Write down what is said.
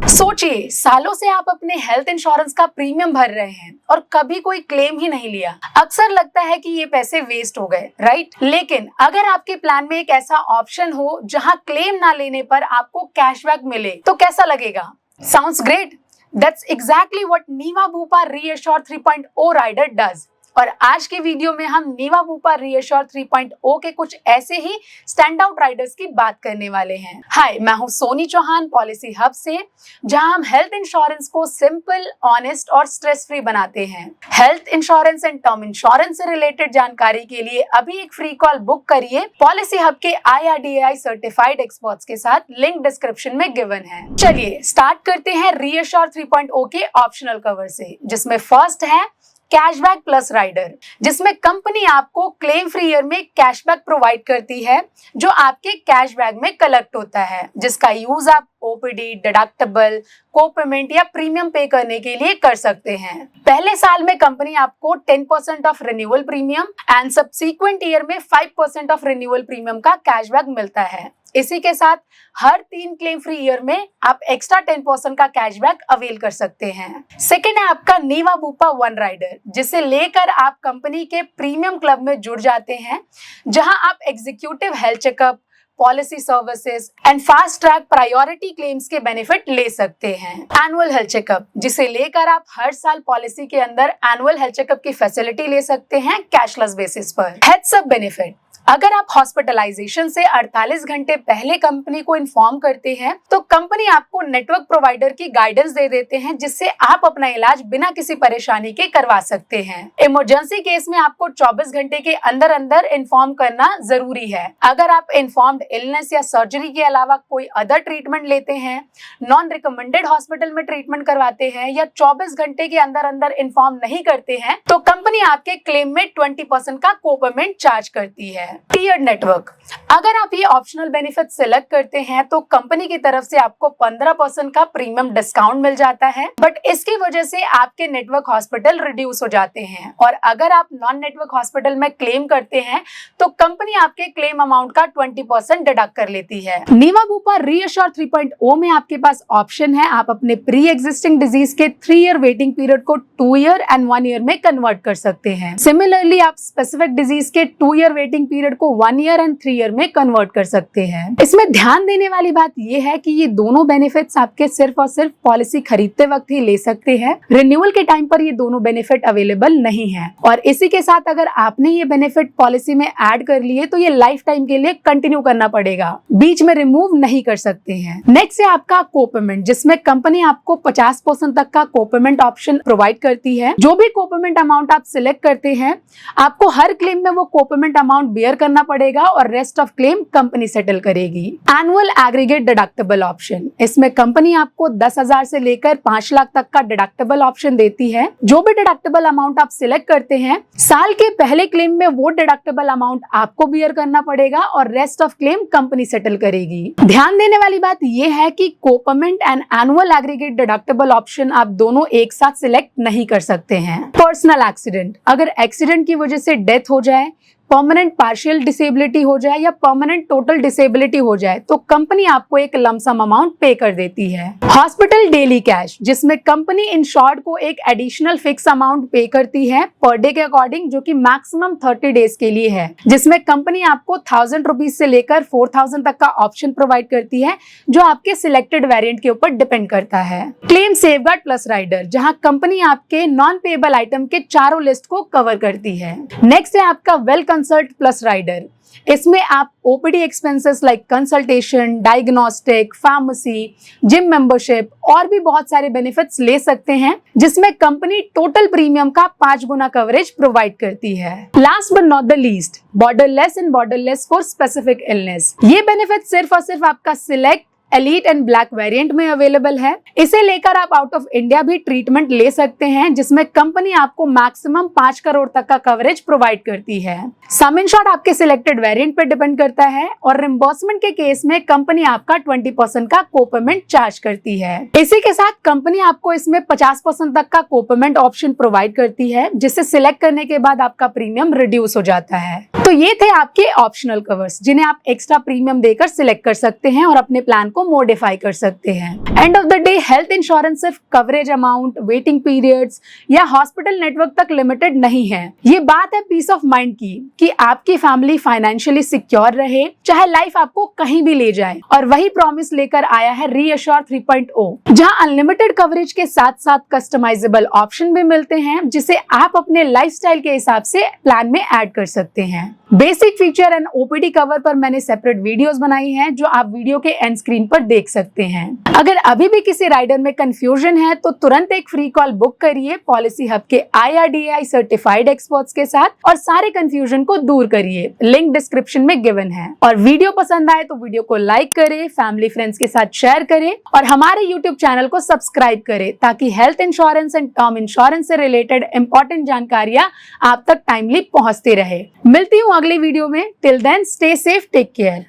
सोचिए, सालों से आप अपने हेल्थ इंश्योरेंस का प्रीमियम भर रहे हैं और कभी कोई क्लेम ही नहीं लिया। अक्सर लगता है कि ये पैसे वेस्ट हो गए, राइट? लेकिन अगर आपके प्लान में एक ऐसा ऑप्शन हो जहां क्लेम ना लेने पर आपको कैशबैक मिले, तो कैसा लगेगा? Sounds great. That's exactly what Niva Bupa reassure 3.0 rider does. और आज के वीडियो में हम नीवा बुपा रीएश्योर 3.0 के कुछ ऐसे ही स्टैंड आउट राइडर्स की बात करने वाले हैं। हाय, मैं हूं सोनी चौहान पॉलिसी हब से, जहां हम हेल्थ इंश्योरेंस को सिंपल, ऑनेस्ट और स्ट्रेस फ्री बनाते हैं। Health insurance and term insurance से रिलेटेड जानकारी के लिए अभी एक फ्री कॉल बुक करिए पॉलिसी हब के IRDAI सर्टिफाइड एक्सपर्ट्स के साथ, लिंक डिस्क्रिप्शन में गिवन है। चलिए स्टार्ट करते हैं रीएश्योर 3.0 के ऑप्शनल कवर से, जिसमें फर्स्ट है कैशबैक प्लस राइडर, जिसमें कंपनी आपको क्लेम फ्री ईयर में कैशबैक प्रोवाइड करती है जो आपके कैशबैक में कलेक्ट होता है, जिसका यूज आप ओपीडी, डिडक्टेबल, को पेमेंट या प्रीमियम पे करने के लिए कर सकते हैं। पहले साल में कंपनी आपको 10% of renewal premium and subsequent year में 5% ऑफ रिन्यूअल प्रीमियम का कैशबैक मिलता है। इसी के साथ हर 3 क्लेम फ्री ईयर में आप एक्स्ट्रा 10% का कैशबैक अवेल कर सकते हैं। सेकेंड है आपका नीवा बुपा वन राइडर, जिसे लेकर आप कंपनी के प्रीमियम क्लब में जुड़ जाते हैं, जहां आप executive health checkup, policy services and fast track priority claims के बेनिफिट ले सकते हैं। एनुअल हेल्थ चेकअप, जिसे लेकर आप हर साल पॉलिसी के अंदर एनुअल हेल्थ चेकअप की फैसिलिटी ले सकते हैं कैशलेस बेसिस पर। हेड्स अप बेनिफिट, अगर आप हॉस्पिटलाइजेशन से 48 घंटे पहले कंपनी को इन्फॉर्म करते हैं तो कंपनी आपको नेटवर्क प्रोवाइडर की गाइडेंस दे देते हैं, जिससे आप अपना इलाज बिना किसी परेशानी के करवा सकते हैं। इमरजेंसी केस में आपको 24 घंटे के अंदर अंदर इन्फॉर्म करना जरूरी है। अगर आप इन्फॉर्म्ड इलनेस या सर्जरी के अलावा कोई अदर ट्रीटमेंट लेते हैं, नॉन रिकमेंडेड हॉस्पिटल में ट्रीटमेंट करवाते हैं या 24 घंटे के अंदर अंदर इन्फॉर्म नहीं करते हैं, तो कंपनी आपके क्लेम में 20% का को पेमेंट चार्ज करती है। टीयर्ड नेटवर्क, अगर आप ये ऑप्शनल बेनिफिट सिलेक्ट करते हैं तो कंपनी की तरफ से आपको 15% का प्रीमियम डिस्काउंट मिल जाता है, बट इसकी वजह से आपके नेटवर्क हॉस्पिटल रिड्यूस हो जाते हैं। और अगर आप नॉन नेटवर्क हॉस्पिटल में क्लेम करते हैं तो कंपनी आपके क्लेम अमाउंट का 20% डिडक्ट कर लेती है। नीवा बुपा रीएश्योर 3.0 में आपके पास ऑप्शन है, आप अपने प्री एग्जिस्टिंग डिजीज के 3 ईयर वेटिंग पीरियड को 2 ईयर एंड 1 ईयर में कन्वर्ट कर सकते हैं। सिमिलरली आप स्पेसिफिक डिजीज के 2 ईयर वेटिंग पीरियड को 1 ईयर एंड 3 ईयर में कन्वर्ट कर सकते हैं। इसमें ध्यान देने वाली बात यह है कि ये दोनों बेनिफिट्स आपके सिर्फ और सिर्फ पॉलिसी खरीदते वक्त ही ले सकते हैं। रिन्यूअल के टाइम पर ये दोनों बेनिफिट अवेलेबल नहीं है। और इसी के साथ अगर आपने ये बेनिफिट पॉलिसी में ऐड कर लिए तो ये लाइफ टाइम के लिए कंटिन्यू करना पड़ेगा, बीच में रिमूव नहीं कर सकते हैं। नेक्स्ट है आपका को पेमेंट, जिसमें कंपनी आपको 50% तक का को पेमेंट ऑप्शन प्रोवाइड करती है। जो भी को पेमेंट अमाउंट आप सिलेक्ट करते हैं, आपको हर क्लेम में वो को पेमेंट अमाउंट बियर करना पड़ेगा और rest of claim company settle करेगी। एनुअल एग्रीगेट डिडक्टेबल ऑप्शन, इसमें कंपनी आपको 10,000 से लेकर 5 लाख तक का डिडक्टेबल ऑप्शन देती है। जो भी डिडक्टेबल अमाउंट आप सिलेक्ट करते हैं, साल के पहले क्लेम में वो डिडक्टेबल अमाउंट आपको बियर करना पड़ेगा और rest of claim company settle करेगी। ध्यान देने वाली बात यह है कि को payment and annual aggregate deductible option आप दोनों एक साथ सिलेक्ट नहीं कर सकते हैं। पर्सनल एक्सीडेंट, अगर एक्सीडेंट की वजह से डेथ हो जाए, परमानेंट पार्शियल डिसेबिलिटी हो जाए या परमानेंट टोटल डिसेबिलिटी हो जाए तो कंपनी आपको एक लमसम अमाउंट पे कर देती है। हॉस्पिटल डेली कैश, जिसमें कंपनी इंश्योर्ड को एक एडिशनल फिक्स अमाउंट पे करती है पर डे के अकॉर्डिंग, जो कि मैक्सिमम 30 डेज के लिए है, जिसमें कंपनी आपको 1000 रुपीज से लेकर 4000 तक का ऑप्शन प्रोवाइड करती है, जो आपके सिलेक्टेड वेरिएंट के ऊपर डिपेंड करता है। क्लेम सेफगार्ड प्लस राइडर, जहां कंपनी आपके नॉन पेएबल आइटम के चारों लिस्ट को कवर करती है। नेक्स्ट है आपका वेल कंसल्ट प्लस राइडर, इसमें आप OPD expenses like consultation, diagnostic, pharmacy, gym membership और भी बहुत सारे बेनिफिट्स ले सकते हैं, जिसमें कंपनी टोटल प्रीमियम का 5 गुना कवरेज प्रोवाइड करती है। Last but not the least, borderless and borderless for specific illness, ये बेनिफिट सिर्फ और सिर्फ आपका select elite and black variant में अवेलेबल है। इसे लेकर आप आउट ऑफ इंडिया भी ट्रीटमेंट ले सकते हैं, जिसमें कंपनी आपको मैक्सिमम 5 करोड़ तक का कवरेज प्रोवाइड करती है। सम इंश्योर्ड आपके सिलेक्टेड वेरिएंट पर डिपेंड करता है और रिम्बर्समेंट के केस में कंपनी आपका 20% का को पेमेंट चार्ज करती है। इसी के साथ कंपनी आपको इसमें 50% तक का को पेमेंट ऑप्शन प्रोवाइड करती है, जिसे सिलेक्ट करने के बाद आपका प्रीमियम रिड्यूस हो जाता है। तो ये थे आपके ऑप्शनल कवर्स, जिन्हें आप एक्स्ट्रा प्रीमियम देकर सिलेक्ट कर सकते हैं और अपने प्लान को मॉडिफाई कर सकते हैं। End of the today health insurance सिर्फ कवरेज अमाउंट, वेटिंग पीरियड्स या हॉस्पिटल नेटवर्क तक लिमिटेड नहीं है। ये बात है पीस ऑफ माइंड की कि आपकी फैमिली फाइनेंशियली सिक्योर रहे, चाहे लाइफ आपको कहीं भी ले जाए। और वही प्रॉमिस लेकर आया है रीअश्योर 3.0, जहां अनलिमिटेड कवरेज के साथ साथ कस्टमाइजेबल ऑप्शन भी मिलते हैं, जिसे आप अपने लाइफस्टाइल के हिसाब से प्लान में ऐड कर सकते हैं। Basic feature and OPD cover पर मैंने सेपरेट वीडियोस बनाई हैं, जो आप वीडियो के एंड स्क्रीन पर देख सकते हैं। अगर अभी भी किसी राइडर में कंफ्यूजन है तो तुरंत एक फ्री कॉल बुक करिए पॉलिसी हब के IRDAI सर्टिफाइड एक्सपर्ट्स के साथ और सारे कंफ्यूजन को दूर करिए। लिंक डिस्क्रिप्शन में गिवन है। और वीडियो पसंद आए तो वीडियो को लाइक करें, फैमिली फ्रेंड्स के साथ शेयर करें और हमारे यूट्यूब चैनल को सब्सक्राइब करें, ताकि health insurance and term insurance से रिलेटेड इंपॉर्टेंट जानकारियां आप तक टाइमली पहुंचती रहे। मिलती हूँ अगले वीडियो में। Till then stay safe, take care.